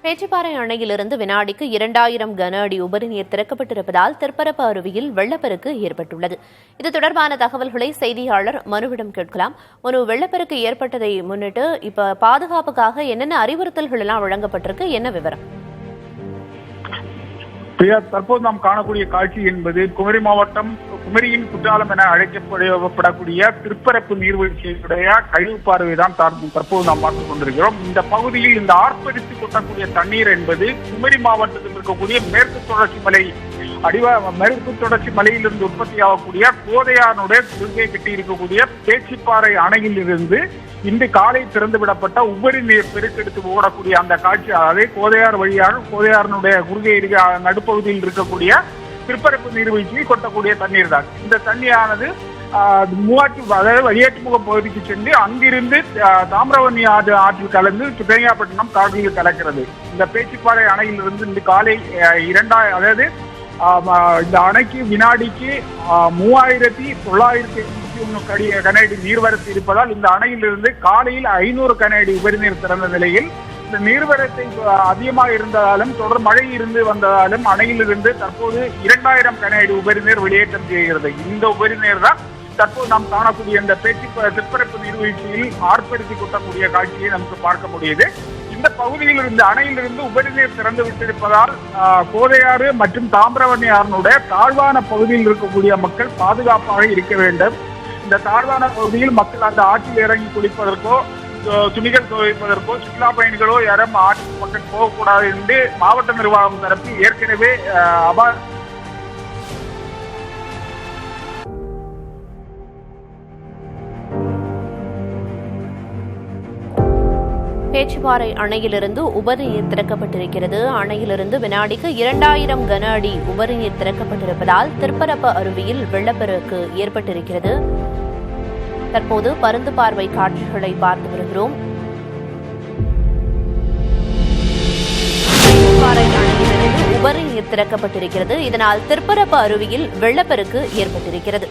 பேச்சிப்பாறை அணையிலிருந்து வினாடிக்கு 2000 கன அடி உபரிநீர் திறக்கப்பட்டிருப்பதால் திற்பரப்பு அருவியில் வெள்ளப்பெருக்கு ஏற்பட்டுள்ளது. இது தொடர்பான தகவல்களை செய்தியாளர் மனுவிடம் கேட்கலாம். மனு, வெள்ளப்பெருக்கு ஏற்பட்டதை முன்னிட்டு இப்ப பாதுகாப்புக்காக என்னென்ன அறிவுறுத்தல்கள் எல்லாம் வழங்கப்பட்டிருக்கு, என்ன விவரம்? தற்போது நாம் காணக்கூடிய காட்சி என்பது குமரி மாவட்டம் குமரியின் குற்றாலம் என அழைக்கப்படக்கூடிய திருப்பரப்பு நீர்வீழ்ச்சியுடைய கழிவு பார்வை தான் தற்போது நாம் பார்த்துக் கொண்டிருக்கிறோம். இந்த பகுதியில் இந்த ஆர்ப்பரித்து கொட்டக்கூடிய தண்ணீர் என்பது குமரி மாவட்டத்தில் இருக்கக்கூடிய மேற்கு தொடர்ச்சி மலையிலிருந்து உற்பத்தியாகக்கூடிய கோதையானுடைய குறுகே கட்டி இருக்கக்கூடிய பேச்சிப்பாறை அணையில் இருந்து இன்று காலை திறந்து விடப்பட்ட உபரி நீர் பெருக்கெடுத்து ஓடக்கூடிய அந்த காட்சி, அதாவது கோதையார் வழியாக கோதையாரனுடைய குறுகே நடுப்பகுதியில் இருக்கக்கூடிய திருப்பரப்பு நீர்வீழ்ச்சியில் கொட்டக்கூடிய தண்ணீர் தான். இந்த தண்ணீரானது அதாவது வெளியேற்றுமுக பகுதிக்கு சென்று அங்கிருந்து தாமிரவர்ணி ஆற்றில் கலந்து தேங்காய்பட்டினம் காவிரியில் கலக்கிறது. இந்த பேச்சிப்பாறை அணையிலிருந்து இன்று காலை இந்த அணைக்கு வினாடிக்கு 3981 கன அடி நீர்வரத்து இருப்பதால் இந்த அணையிலிருந்து காலையில் 500 கன அடி உபரிநீர் திறந்த நிலையில் இந்த நீர்வரத்தை அதிகமாக இருந்ததாலும் தொடர் மழை இருந்து வந்ததாலும் அணையிலிருந்து தற்போது 2000 கன அடி உபரிநீர் வெளியேற்றம் செய்கிறது. இந்த உபரிநீர் தான் தற்போது நாம் காணக்கூடிய இந்த திருப்பரப்பு நீர்வீழ்ச்சியில் ஆர்ப்பரித்து கொட்டக்கூடிய காட்சியை நமக்கு பார்க்க முடியுது. இந்த பகுதியில் இருந்து அணையிலிருந்து உபரிநீர் திறந்து விட்டிருப்பதால் கோதையாறு மற்றும் தாமிரவர்ணி ஆறுனுடைய தாழ்வான பகுதியில் இருக்கக்கூடிய மக்கள் பாதுகாப்பாக இருக்க வேண்டும். இந்த தாழ்வான பகுதியில் மக்கள் அந்த ஆற்றில் இறங்கி குளிப்பதற்கோ துணிகள் துவைப்பதற்கோ சுற்றுலா பயணிகளோ யாரும் ஆற்றில் மக்கள் போகக்கூடாது என்று மாவட்ட நிர்வாகம் தரப்பில் ஏற்கனவே பேச்சிப்பாறை அணையிலிருந்து உபரிநீர் திறக்கப்பட்டிருக்கிறது. அணையிலிருந்து வினாடிக்கு 2000 கன அடி உபரிநீர் திறக்கப்பட்டிருப்பதால் திற்பரப்பு அருவியில் வெள்ளப்பெருக்கு ஏற்பட்டிருக்கிறது. தற்போது பருந்து பார்வை காட்சிகளை பார்த்து வருகிறோம். பேச்சிப்பாறை அணையிலிருந்து உபரிநீர் திறக்கப்பட்டிருக்கிறது. இதனால் திற்பரப்பு அருவியில் வெள்ளப்பெருக்கு ஏற்பட்டிருக்கிறது.